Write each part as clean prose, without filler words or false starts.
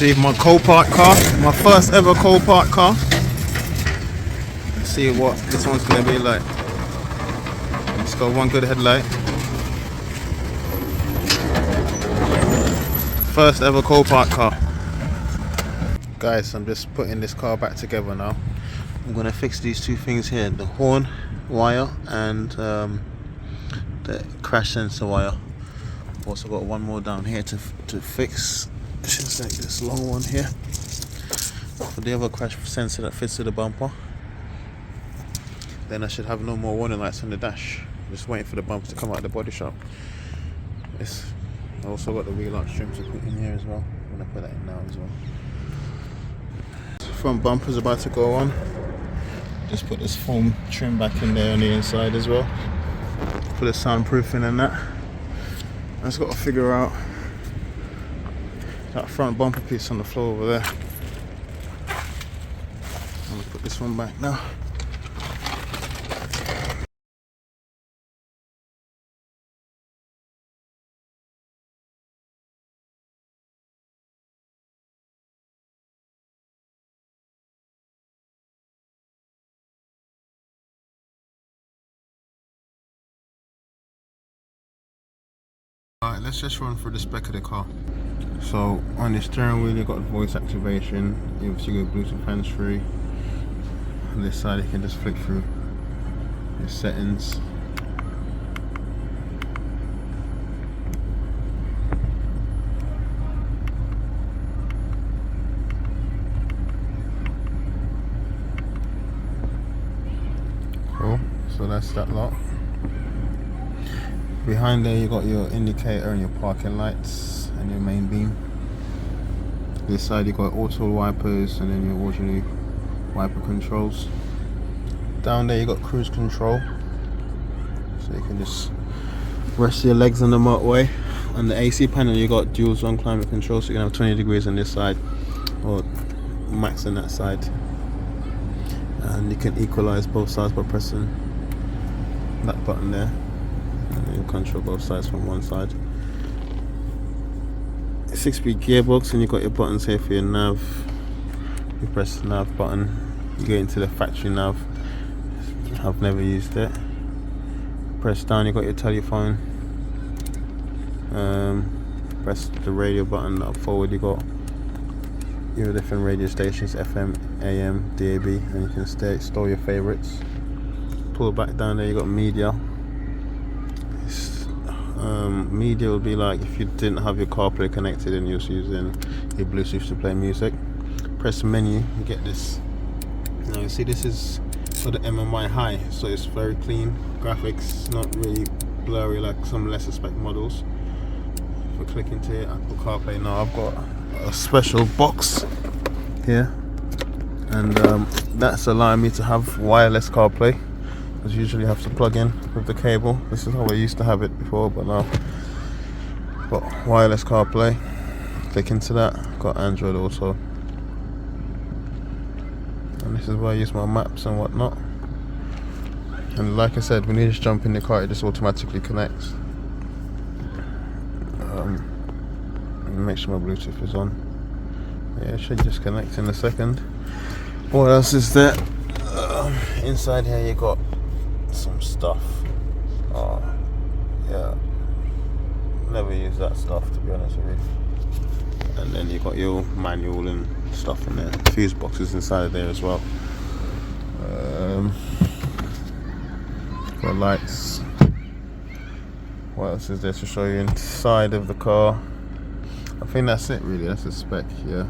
See my Copart car, my first ever Copart car. Let's see what this one's gonna be like. It's got one good headlight. First ever Copart car. Guys, I'm just putting this car back together now. I'm gonna fix these two things here, the horn wire and the crash sensor wire. Also got one more down here to fix. Just like this long one here for the other crash sensor that fits to the bumper. Then I should have no more warning lights on the dash. Just waiting for the bumper to come out of the body shop. I also got the wheel arch trim to put in here as well. I'm gonna put that in now as well. Front bumper's about to go on. Just put this foam trim back in there on the inside as well. Put the soundproofing in that. I just got to figure out that front bumper piece on the floor over there. I'm gonna put this one back now. Alright, let's just run through the spec of the car. So on the steering wheel you got voice activation, you obviously got Bluetooth hands-free. On this side you can just flick through your settings. Cool, so that's that lot. Behind there you got your indicator and your parking lights and your main beam. This side you got auto wipers and then your auxiliary wiper controls. Down there you got cruise control, so you can just rest your legs on the motorway. On the AC panel you got dual zone climate control, so you can have 20 degrees on this side or max on that side, and you can equalize both sides by pressing that button there. And you control both sides from one side. 6-speed gearbox, and you've got your buttons here for your nav. You press the nav button, you get into the factory nav. I've never used it. Press down, you got your telephone. Press the radio button up forward, you got your different radio stations, FM, AM, DAB, and you can store your favorites. Pull back down there, you got media. Media would be like if you didn't have your CarPlay connected and you're using your Bluetooth to play music. Press menu, you get this. Now you see this is for the MMI high, so it's very clean graphics, not really blurry like some lesser spec models. If I click into it, Apple CarPlay now, I've got a special box here, and that's allowing me to have wireless CarPlay. Because usually you have to plug in with the cable. This is how I used to have it before, but now got wireless CarPlay. Click into that, got Android also. And this is where I use my maps and whatnot. And like I said, when you just jump in the car, it just automatically connects. Make sure my Bluetooth is on. Yeah, it should just connect in a second. What else is there? Inside here you got some stuff. Oh, yeah. Never use that stuff, to be honest with you. And then you got your manual and stuff in there. Fuse boxes inside of there as well. Got lights. What else is there to show you inside of the car? I think that's it really. That's the spec. Yeah.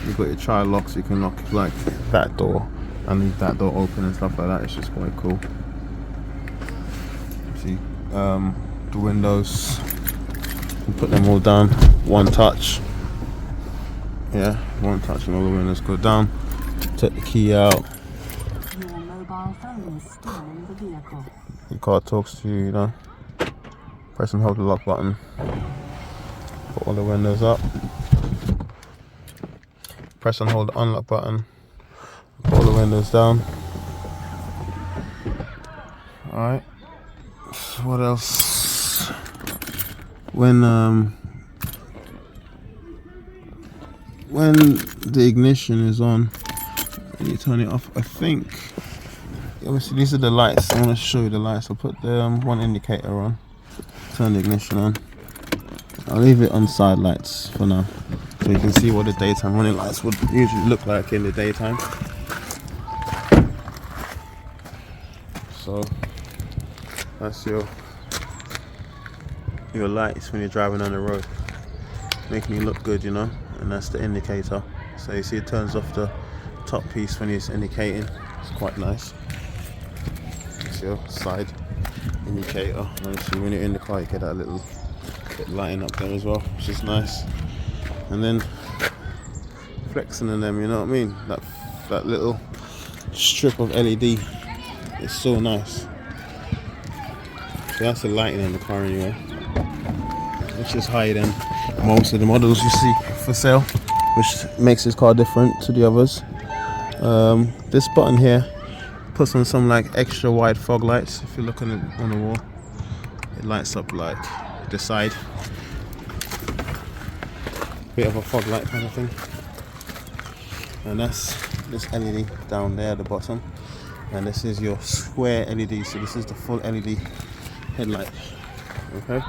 You've got your child locks. You can lock like that door and leave that door open and stuff like that. It's just quite cool. See, the windows, you put them all down, one touch. Yeah, one touch and all the windows go down. Take the key out. Your mobile phone is still in the vehicle. The car talks to you, you know. Press and hold the lock button. Put all the windows up. Press and hold the unlock button. Put all the windows down. Alright. What else? When when the ignition is on and you turn it off, I think, obviously these are the lights. I want to show you the lights. I'll put the one indicator on, turn the ignition on. I'll leave it on side lights for now, so you can see what the daytime running lights would usually look like in the daytime. So that's your lights when you're driving on the road, making you look good, you know. And that's the indicator. So you see it turns off the top piece when it's indicating. It's quite nice. It's your side indicator. And see when you're in the car, you get that little bit lighting up there as well, which is nice. And then flexing on them, you know what I mean? That little strip of LED is so nice. So that's the lighting in the car anyway, which is higher than most of the models you see for sale, which makes this car different to the others. This button here puts on some like extra wide fog lights. If you look on the wall, it lights up like the side, bit of a fog light kind of thing. And that's this LED down there at the bottom, and this is your square LED. So this is the full LED headlight. Okay,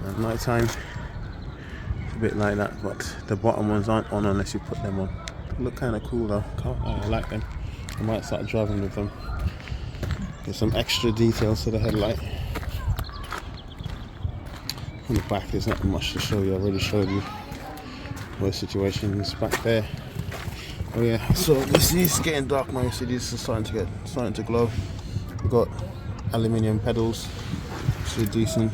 at night time it's a bit like that, but the bottom ones aren't on unless you put them on. They look kind of cool though. I like them. I might start driving with them. There's some extra details to the headlight. On the back there's not much to show you. I already showed you what situations back there. Oh yeah, so you see it's getting dark now. You see these are starting to glow. We've got aluminium pedals, so decent.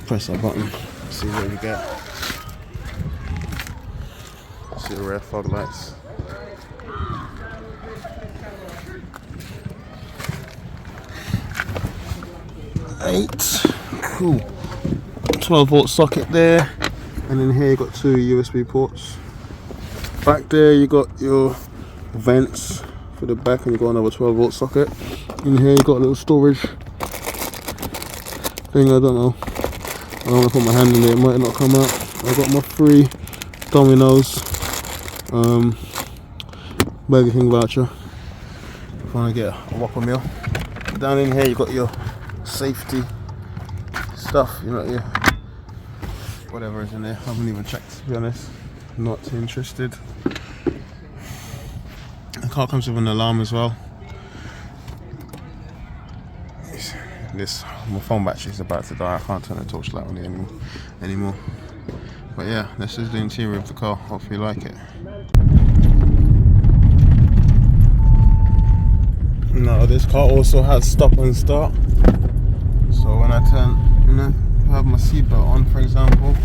Press that button, see what you get. See the rear fog lights. Cool. 12-volt socket there, and in here you got two USB ports. Back there you got your vents for the back, and you got another 12-volt socket. In here you got a little storage thing. I don't know. I don't want to put my hand in it. It might not come out. I got my free Domino's Burger King voucher if I want to get a Whopper meal. Down in here you got your safety stuff. You know, your whatever is in there. I haven't even checked, to be honest. Not too interested. The car comes with an alarm as well. My phone battery is about to die. I can't turn the torchlight on it anymore. But yeah, this is the interior of the car. Hopefully you like it. Now this car also has stop and start. So when I have my seatbelt on, for example,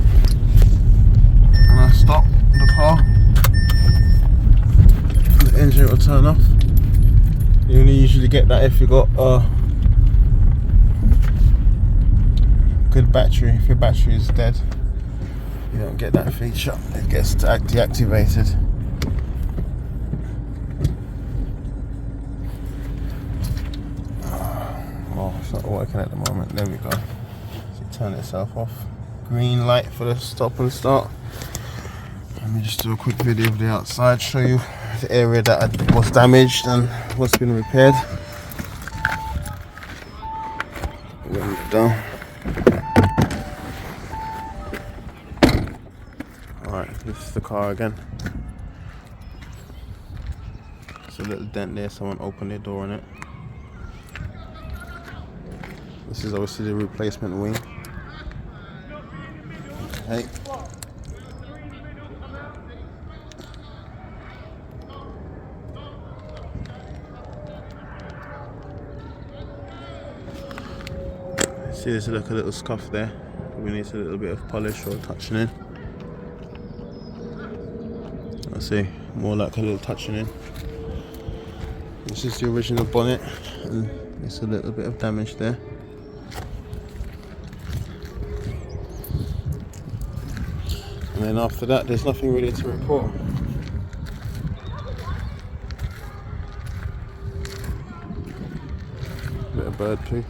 and I stop the car, the engine will turn off. You only usually get that if you got good battery. If your battery is dead, you don't get that feature. It gets deactivated. Oh, it's not working at the moment. There we go. So it turned itself off. Green light for the stop and start. Let me just do a quick video of the outside, show you the area that was damaged and what's been repaired. Window down. Alright, this is the car again. There's a little dent there, someone opened their door on it. This is obviously the replacement wing. Okay. See, there's like a little scuff there. We need a little bit of polish or touching in. I see, more like a little touching in. This is the original bonnet, and there's a little bit of damage there. And then after that, there's nothing really to report. Bit of bird poo.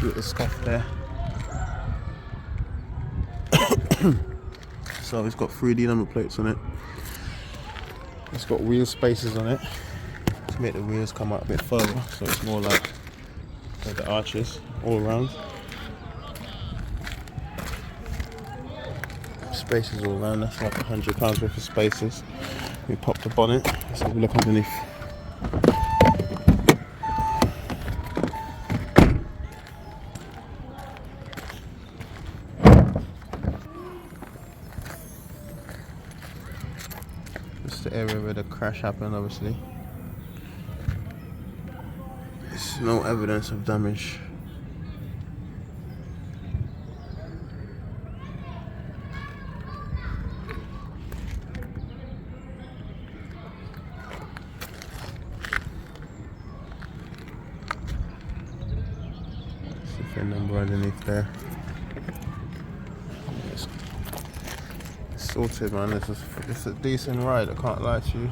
Little scuff there. So it's got 3D number plates on it. It's got wheel spacers on it to make the wheels come out a bit further, so it's more like the arches all around. Spaces all around, that's like £100 worth of spaces. We pop the bonnet, let's have a look underneath. This is the area where the crash happened, obviously. There's no evidence of damage. Number underneath there. It's sorted, man. It's a decent ride, I can't lie to you.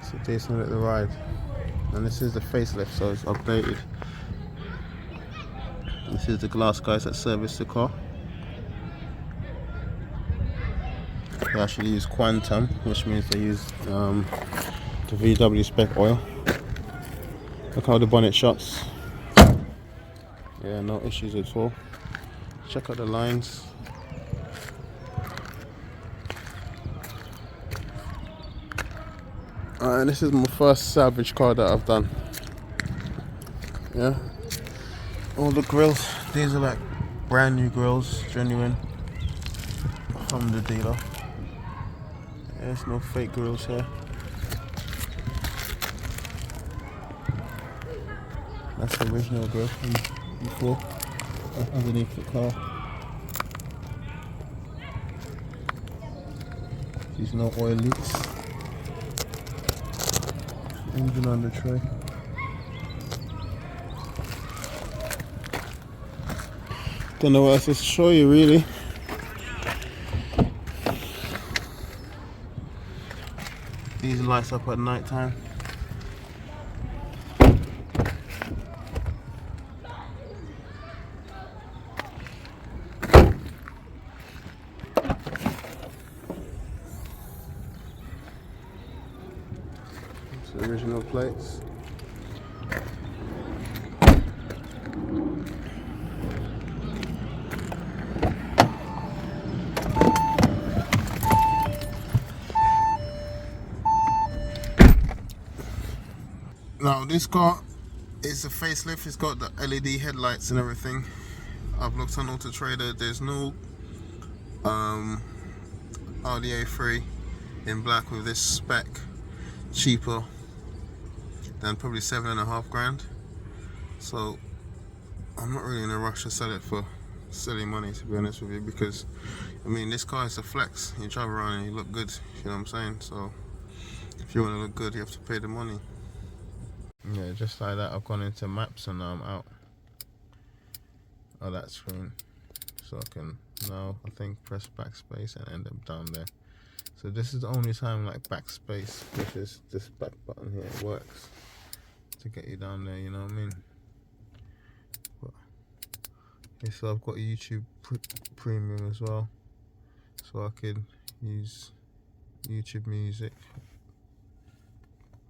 It's a decent little ride. And this is the facelift, so it's updated. This is the glass guys that service the car. They actually use Quantum, which means they use the VW spec oil. Look how the bonnet shuts. Yeah, no issues at all. Check out the lines. And this is my first salvage car that I've done. Yeah. All the grills, these are like brand new grills, genuine from the dealer. There's no fake grills here. That's the original grill from before, underneath the car. There's no oil leaks. Engine on the tray. Don't know what else to show you really. These lights up at night time. It's the original plates. Now this car is a facelift, it's got the LED headlights and everything. I've looked on Auto Trader, there's no RDA3 in black with this spec, cheaper than probably £7.5 grand. So I'm not really in a rush to sell it for silly money, to be honest with you, because I mean this car is a flex. You drive around and you look good, you know what I'm saying? So if you want to look good, you have to pay the money. Yeah, just like that, I've gone into maps and now I'm out of that screen. So I can now, I think, press backspace and end up down there. So this is the only time like backspace, which is this back button here, works to get you down there, you know what I mean? But, okay, so I've got YouTube Premium as well, so I could use YouTube Music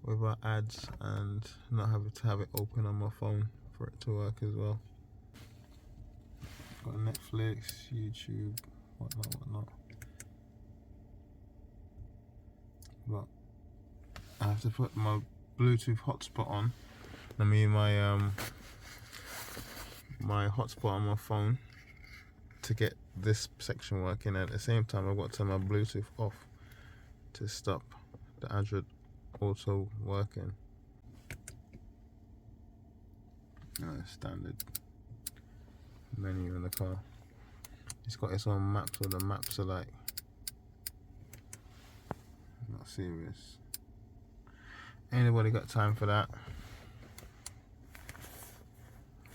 without ads and not having to have it open on my phone for it to work as well. Got Netflix, YouTube, whatnot. But I have to put my Bluetooth hotspot on. I mean my my hotspot on my phone to get this section working. At the same time, I've got to turn my Bluetooth off to stop the Android Auto working. Standard menu in the car. It's got its own maps, so the maps are like not serious. Ain't nobody got time for that.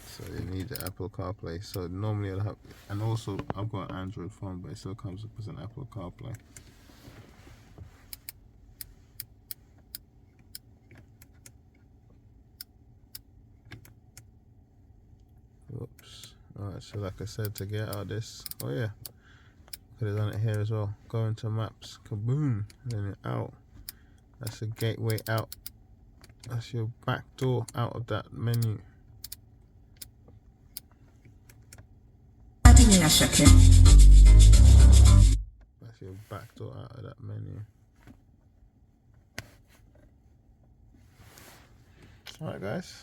So you need the Apple CarPlay. So normally I'll have, and also I've got an Android phone, but it still comes up as an Apple CarPlay. Whoops. Alright, so like I said, to get out of this, oh yeah, Could have done it here as well. Go into maps, kaboom, then you're out. That's the gateway out. That's your back door out of that menu. That's your back door out of that menu. Alright guys.